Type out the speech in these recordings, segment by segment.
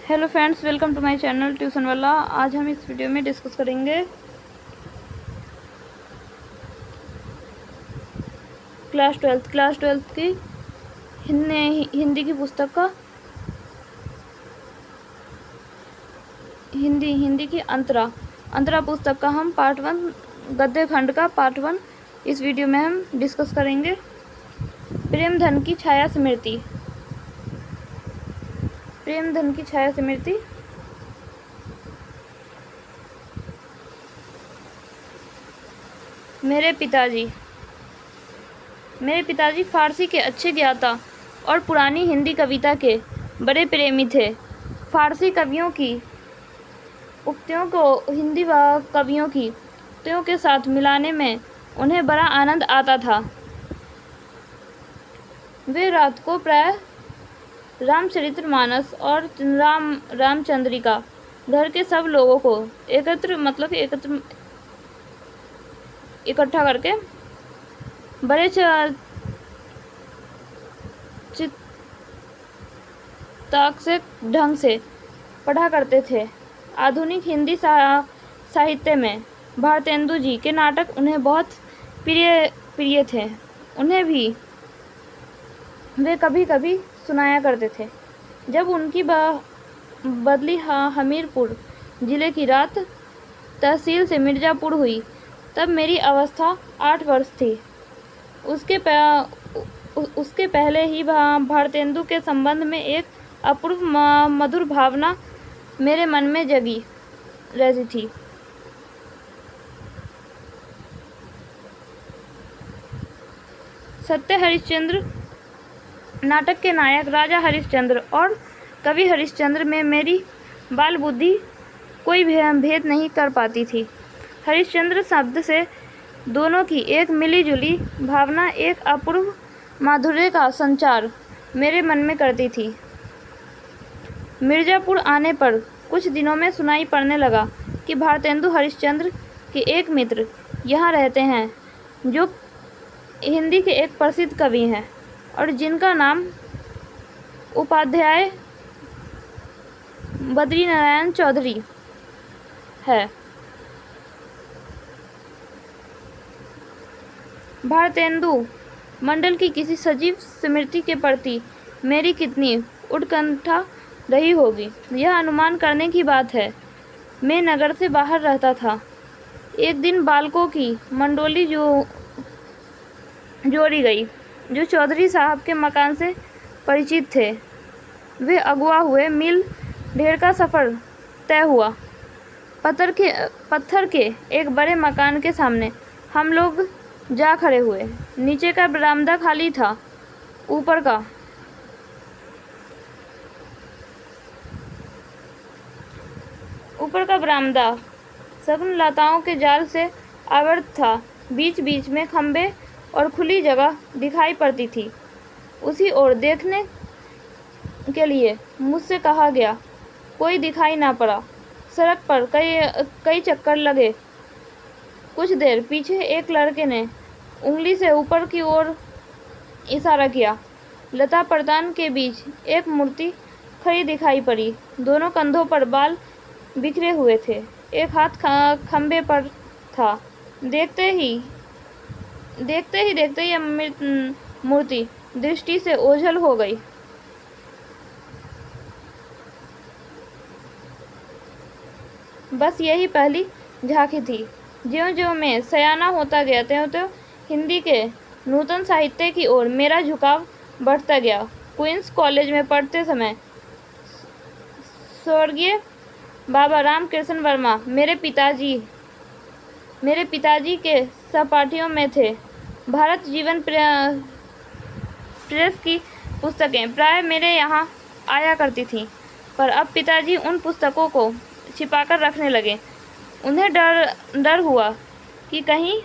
Hello friends, welcome to my channel tuition वाला। आज हम इस वीडियो में डिस्कस करेंगे क्लास ट्वेल्थ की हिंदी की पुस्तक का हिंदी की अंतरा पुस्तक का हम पार्ट 1 गद्य खंड का पार्ट 1 इस वीडियो में हम डिस्कस करेंगे। प्रेम धन की छाया स्मृति। मेरे पिताजी फारसी के अच्छे ज्ञाता और पुरानी हिंदी कविता के बड़े प्रेमी थे। फारसी कवियों की उक्तियों को हिंदी कवियों की उक्तियों के साथ मिलाने में उन्हें बड़ा आनंद आता था। वे रात को प्रायः रामचरितमानस और रामचंद्रिका घर के सब लोगों को इकट्ठा करके बड़े चित्ताकर्षक ढंग से पढ़ा करते थे। आधुनिक हिंदी साहित्य में भारतेंदु जी के नाटक उन्हें बहुत प्रिय थे। उन्हें भी वे कभी कभी सुनाया करते थे। जब उनकी बदली हमीरपुर जिले की रात तहसील से मिर्ज़ापुर हुई, तब मेरी अवस्था 8 वर्ष थी। उसके पहले ही भारतेंदु के संबंध में एक अपूर्व मधुर भावना मेरे मन में जगी रहती थी। सत्य हरिश्चंद्र नाटक के नायक राजा हरिश्चंद्र और कवि हरिश्चंद्र में मेरी बाल बुद्धि कोई भेद नहीं कर पाती थी। हरिश्चंद्र शब्द से दोनों की एक मिली-जुली भावना, एक अपूर्व माधुर्य का संचार मेरे मन में करती थी। मिर्ज़ापुर आने पर कुछ दिनों में सुनाई पड़ने लगा कि भारतेंदु हरिश्चंद्र के एक मित्र यहाँ रहते हैं, जो हिंदी के एक प्रसिद्ध कवि हैं और जिनका नाम उपाध्याय बद्रीनारायण चौधरी है। भारतेंदु मंडल की किसी सजीव स्मृति के प्रति मेरी कितनी उत्कंठा रही होगी, यह अनुमान करने की बात है। मैं नगर से बाहर रहता था। एक दिन बालकों की मंडोली जोड़ी गई, जो चौधरी साहब के मकान से परिचित थे। वे अगुआ हुए। मील डेढ़ का सफ़र तय हुआ। पत्थर के एक बड़े मकान के सामने हम लोग जा खड़े हुए। नीचे का बरामदा खाली था। ऊपर का बरामदा सघन लताओं के जाल से आवृत था। बीच बीच में खंभे और खुली जगह दिखाई पड़ती थी। उसी ओर देखने के लिए मुझसे कहा गया। कोई दिखाई ना पड़ा। सड़क पर कई चक्कर लगे। कुछ देर पीछे एक लड़के ने उंगली से ऊपर की ओर इशारा किया। लता पर्दान के बीच एक मूर्ति खड़ी दिखाई पड़ी। दोनों कंधों पर बाल बिखरे हुए थे। एक हाथ खंभे पर था। देखते ही यह मूर्ति दृष्टि से ओझल हो गई। बस यही पहली झांकी थी। ज्यों-ज्यों मैं सयाना होता गया, त्यों-त्यों हिंदी के नूतन साहित्य की ओर मेरा झुकाव बढ़ता गया। क्वींस कॉलेज में पढ़ते समय स्वर्गीय बाबा रामकृष्ण वर्मा मेरे पिताजी के सहपाठियों में थे। भारत जीवन प्रेस की पुस्तकें प्राय मेरे यहाँ आया करती थीं, पर अब पिताजी उन पुस्तकों को छिपाकर रखने लगे। उन्हें डर हुआ कि कहीं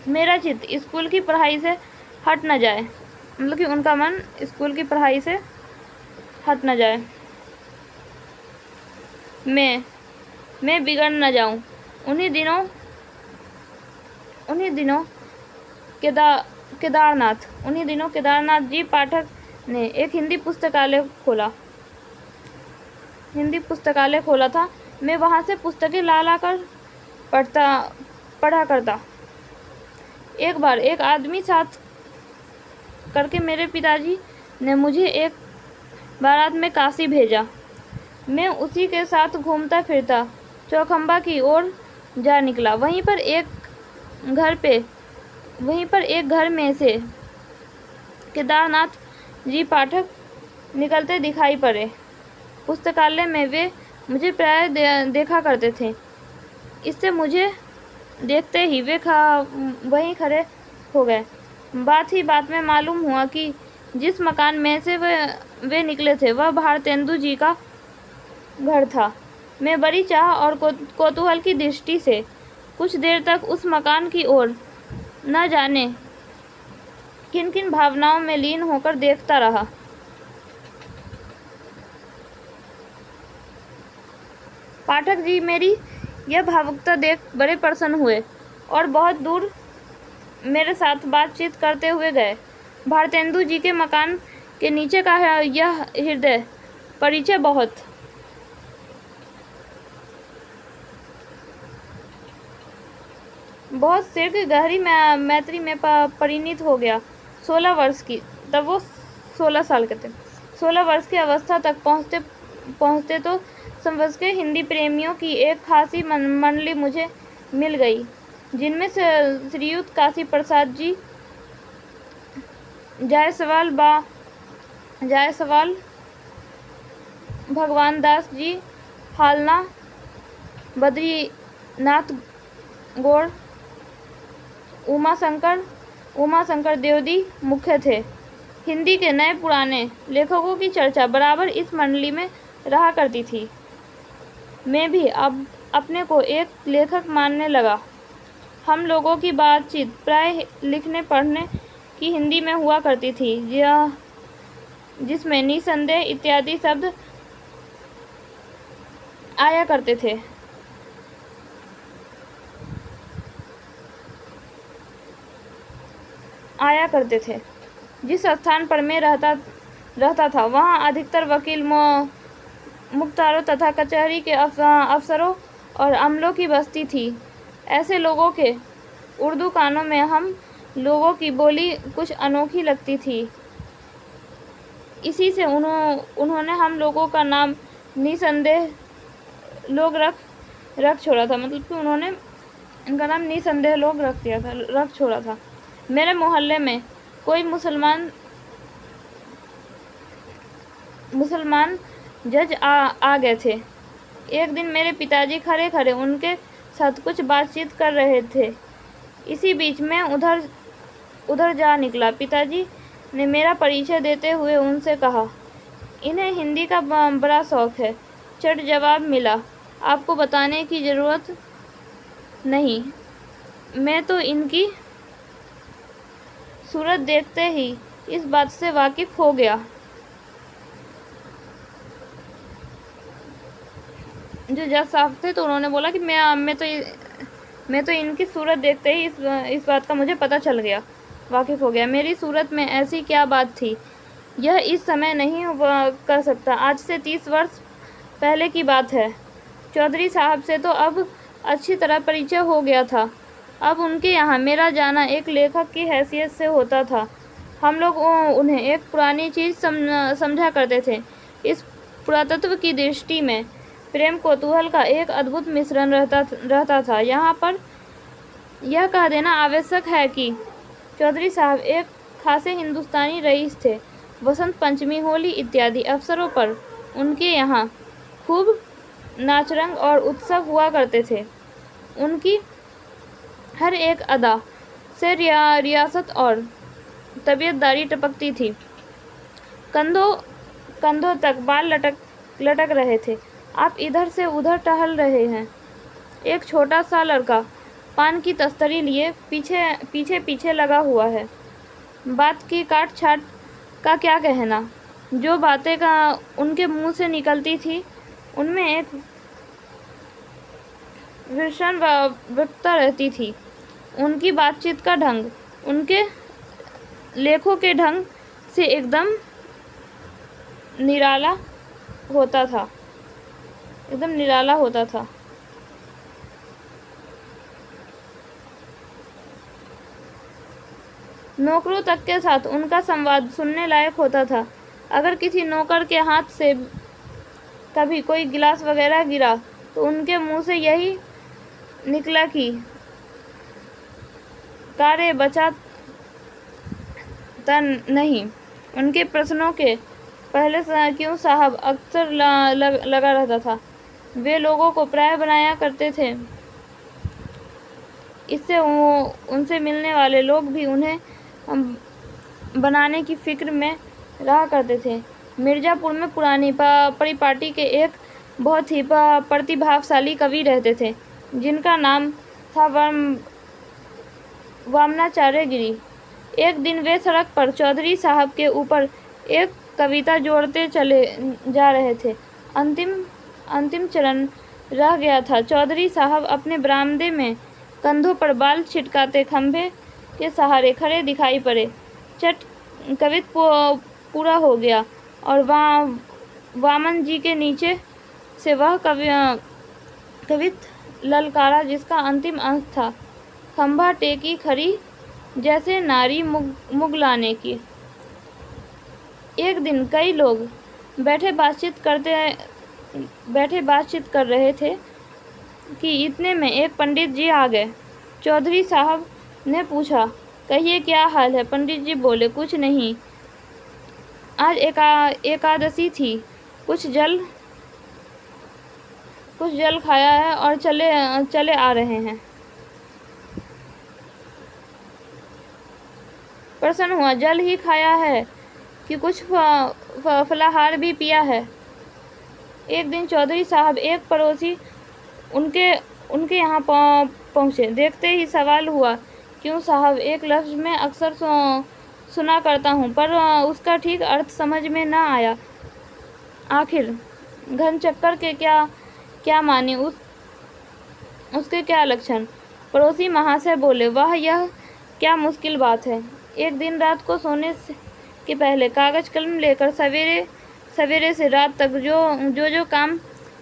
मेरा चित्त स्कूल की पढ़ाई से हट न जाए, मतलब कि उनका मन स्कूल की पढ़ाई से हट न जाए, मैं बिगड़ न जाऊं। उन्हीं दिनों केदारनाथ जी पाठक ने एक हिंदी पुस्तकालय खोला। हिंदी पुस्तकालय खोला था। मैं वहाँ से पुस्तकें ला ला कर पढ़ा करता। एक बार एक आदमी साथ करके मेरे पिताजी ने मुझे एक बारात में काशी भेजा। मैं उसी के साथ घूमता फिरता चौखंबा की ओर जा निकला। वहीं पर एक घर में से केदारनाथ जी पाठक निकलते दिखाई पड़े। पुस्तकालय में वे मुझे प्राय देखा करते थे। इससे मुझे देखते ही वे वहीं खड़े हो गए। बात ही बात में मालूम हुआ कि जिस मकान में से वे निकले थे वह भारतेंदु जी का घर था। मैं बड़ी चाह और कौतूहल की दृष्टि से कुछ देर तक उस मकान की ओर न जाने किन किन भावनाओं में लीन होकर देखता रहा। पाठक जी मेरी यह भावुकता देख बड़े प्रसन्न हुए और बहुत दूर मेरे साथ बातचीत करते हुए गए। भारतेंदु जी के मकान के नीचे का है यह हृदय परिचय बहुत सिर की गहरी मैत्री में परिणित हो गया। 16 वर्ष की, तब वो 16 साल के थे। 16 वर्ष की अवस्था तक पहुँचते तो समझ के हिंदी प्रेमियों की एक खासी मंडली मुझे मिल गई, जिनमें से श्रीयुत काशी प्रसाद जी, जायसवाल, भगवान दास जी, हालना, बद्रीनाथ गौड़, उमा शंकर देवदी मुख्य थे। हिंदी के नए पुराने लेखकों की चर्चा बराबर इस मंडली में रहा करती थी। मैं भी अब अपने को एक लेखक मानने लगा। हम लोगों की बातचीत प्राय लिखने पढ़ने की हिंदी में हुआ करती थी, जिसमें निसंदेह इत्यादि शब्द आया करते थे। जिस स्थान पर मैं रहता था वहाँ अधिकतर वकील, मुख्तारों तथा कचहरी के अफसरों और अमलों की बस्ती थी। ऐसे लोगों के उर्दू कानों में हम लोगों की बोली कुछ अनोखी लगती थी। इसी से उन्होंने हम लोगों का नाम निसंदेह लोग रख छोड़ा था। मतलब कि उन्होंने इनका नाम निसंदेह लोग रख छोड़ा था। मेरे मोहल्ले में कोई मुसलमान जज आ गए थे। एक दिन मेरे पिताजी खड़े उनके साथ कुछ बातचीत कर रहे थे। इसी बीच में उधर जा निकला। पिताजी ने मेरा परिचय देते हुए उनसे कहा, इन्हें हिंदी का बड़ा शौक है। चट जवाब मिला, आपको बताने की ज़रूरत नहीं, मैं तो इनकी सूरत देखते ही इस बात से वाकिफ हो गया। जो जज साहब थे तो उन्होंने बोला कि मैं तो इनकी सूरत देखते ही इस बात का मुझे पता चल गया, वाकिफ हो गया। मेरी सूरत में ऐसी क्या बात थी, यह इस समय नहीं कर सकता। आज से 30 वर्ष पहले की बात है। चौधरी साहब से तो अब अच्छी तरह परिचय हो गया था। अब उनके यहाँ मेरा जाना एक लेखक की हैसियत से होता था। हम लोग उन्हें एक पुरानी चीज़ समझा करते थे। इस पुरातत्व की दृष्टि में प्रेम कौतूहल का एक अद्भुत मिश्रण रहता था। यहाँ पर यह कह देना आवश्यक है कि चौधरी साहब एक खासे हिंदुस्तानी रईस थे। वसंत पंचमी, होली इत्यादि अवसरों पर उनके यहाँ खूब नाचरंग और उत्सव हुआ करते थे। उनकी हर एक अदा से रियासत और तबीयतदारी टपकती थी। कंधों तक बाल लटक रहे थे। आप इधर से उधर टहल रहे हैं। एक छोटा सा लड़का पान की तस्तरी लिए पीछे लगा हुआ है। बात की काट छाट का क्या कहना। जो बातें उनके मुंह से निकलती थी उनमें एक भीषण वक्ता रहती थी। उनकी बातचीत का ढंग उनके लेखों के ढंग से एकदम निराला होता था। एकदम निराला होता था। नौकरों तक के साथ उनका संवाद सुनने लायक होता था। अगर किसी नौकर के हाथ से कभी कोई गिलास वगैरह गिरा तो उनके मुंह से यही निकला कि कार्य बचा नहीं। उनके प्रश्नों के पहले क्यों साहब अक्सर लगा रहता था। वे लोगों को प्राय बनाया करते थे। इससे उनसे मिलने वाले लोग भी उन्हें बनाने की फिक्र में रहा करते थे। मिर्जापुर में पुरानी परिपाटी के एक बहुत ही प्रतिभाशाली कवि रहते थे, जिनका नाम था वामनाचार्य गिरी। एक दिन वे सड़क पर चौधरी साहब के ऊपर एक कविता जोड़ते चले जा रहे थे। अंतिम चरण रह गया था। चौधरी साहब अपने बरामदे में कंधों पर बाल छिटकाते खंभे के सहारे खड़े दिखाई पड़े। कवित पूरा हो गया और वामन जी के नीचे से वह कवित ललकारा जिसका अंतिम अंश था, खंभा टेकी खड़ी जैसे नारी मुगलाने की। एक दिन कई लोग बैठे बातचीत कर रहे थे कि इतने में एक पंडित जी आ गए। चौधरी साहब ने पूछा, कहिए क्या हाल है? पंडित जी बोले, कुछ नहीं, आज एकादशी थी, कुछ जल खाया है और चले आ रहे हैं। प्रसन्न हुआ, जल ही खाया है कि कुछ फलाहार भी पिया है? एक दिन चौधरी साहब एक पड़ोसी उनके यहाँ पहुँचे। देखते ही सवाल हुआ, क्यों साहब? एक लफ्ज़ में अक्सर सुना करता हूँ, पर उसका ठीक अर्थ समझ में न आया। आखिर घनचक्कर के क्या माने, उसके क्या लक्षण? पड़ोसी महाशय बोले, वाह, यह क्या मुश्किल बात है। एक दिन रात को सोने के पहले कागज कलम लेकर सवेरे से रात तक जो काम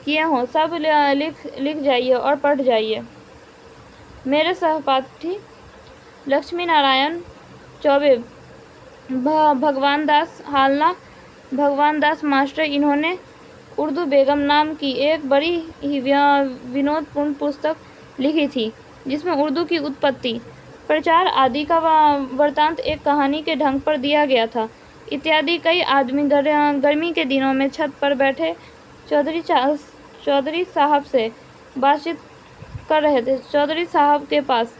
किए हों सब लिख जाइए और पढ़ जाइए। मेरे सहपाठी लक्ष्मी नारायण चौबे, भगवान दास हालना, भगवान दास मास्टर, इन्होंने उर्दू बेगम नाम की एक बड़ी ही विनोदपूर्ण पुस्तक लिखी थी, जिसमें उर्दू की उत्पत्ति, प्रचार आदि का वृत्तांत एक कहानी के ढंग पर दिया गया था। इत्यादि। कई आदमी गर्मी के दिनों में छत पर बैठे चौधरी साहब से बातचीत कर रहे थे। चौधरी साहब के पास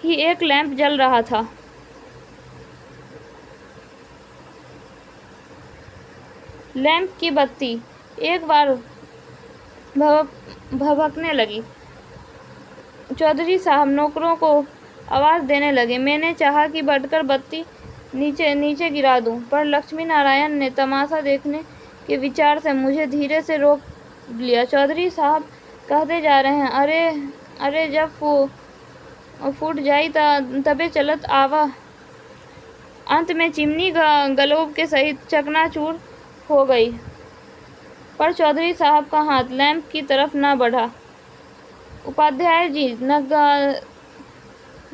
ही एक लैंप जल रहा था। लैंप की बत्ती एक बार भभकने लगी। चौधरी साहब नौकरों को आवाज़ देने लगे। मैंने चाहा कि बढ़कर बत्ती नीचे गिरा दूं, पर लक्ष्मी नारायण ने तमाशा देखने के विचार से मुझे धीरे से रोक लिया। चौधरी साहब कहते जा रहे हैं, अरे जब फूट जाई तबे चलत आवा। अंत में चिमनी गलोब के सहित चकनाचूर हो गई, पर चौधरी साहब का हाथ लैंप की तरफ न बढ़ा। उपाध्याय जी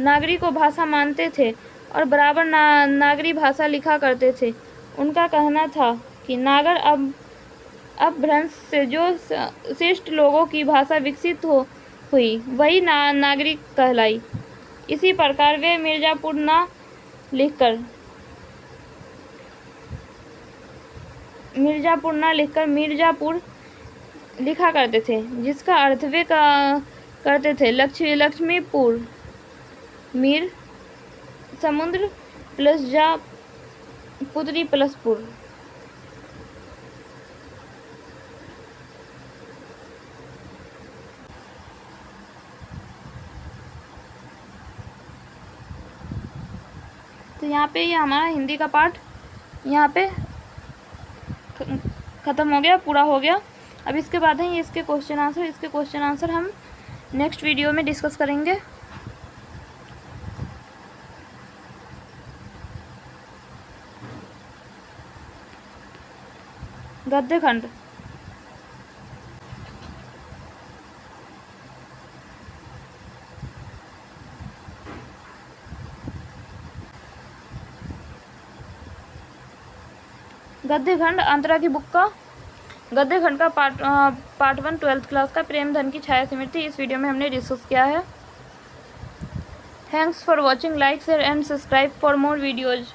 नागरी को भाषा मानते थे और बराबर नागरी भाषा लिखा करते थे। उनका कहना था कि नागर अपभ्रंश से जो शिष्ट लोगों की भाषा विकसित हुई वही नागरिक कहलाई। इसी प्रकार वे मिर्जापुर न लिखकर मिर्जापुर लिखा करते थे, जिसका अर्थ वे करते थे लक्ष्मीपुर। मीर समुद्र प्लस जा पुत्री प्लस पुर। तो यहाँ पे ये हमारा हिंदी का पार्ट यहाँ पे ख़त्म हो गया, पूरा हो गया। अब इसके बाद है इसके क्वेश्चन आंसर। इसके क्वेश्चन आंसर हम नेक्स्ट वीडियो में डिस्कस करेंगे। गद्य खंड। गद्यखंड अंतरा की बुक का गद्यखंड का पार्ट 1 12th क्लास का प्रेमधन की छाया स्मृति इस वीडियो में हमने डिस्कस किया है। Thanks for watching, like share and subscribe for more videos.